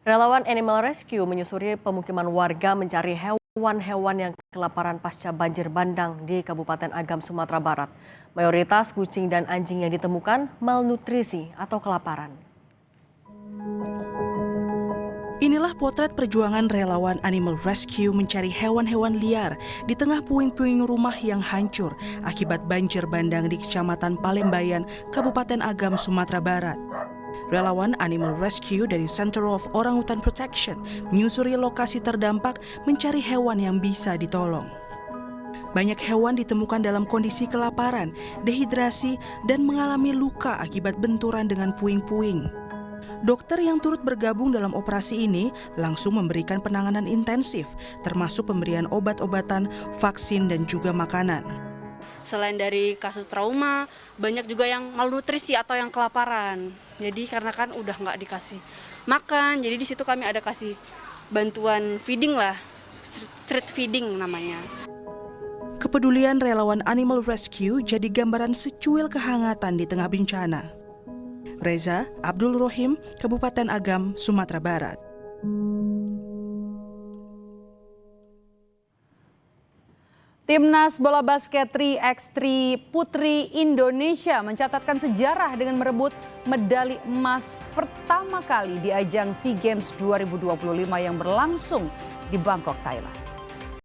Relawan Animal Rescue menyusuri pemukiman warga mencari hewan-hewan yang kelaparan pasca banjir bandang di Kabupaten Agam, Sumatera Barat. Mayoritas kucing dan anjing yang ditemukan malnutrisi atau kelaparan. Inilah potret perjuangan relawan Animal Rescue mencari hewan-hewan liar di tengah puing-puing rumah yang hancur akibat banjir bandang di Kecamatan Palembayan, Kabupaten Agam, Sumatera Barat. Relawan Animal Rescue dari Center of Orangutan Protection menyusuri lokasi terdampak mencari hewan yang bisa ditolong. Banyak hewan ditemukan dalam kondisi kelaparan, dehidrasi, dan mengalami luka akibat benturan dengan puing-puing. Dokter yang turut bergabung dalam operasi ini langsung memberikan penanganan intensif, termasuk pemberian obat-obatan, vaksin, dan juga makanan. Selain dari kasus trauma, banyak juga yang malnutrisi atau yang kelaparan. Jadi karena kan udah nggak dikasih makan, jadi di situ kami ada kasih bantuan feeding lah, street feeding namanya. Kepedulian relawan Animal Rescue jadi gambaran secuil kehangatan di tengah bencana. Reza Abdul Rohim, Kabupaten Agam, Sumatera Barat. Timnas bola basket 3x3 Putri Indonesia mencatatkan sejarah dengan merebut medali emas pertama kali di ajang SEA Games 2025 yang berlangsung di Bangkok, Thailand.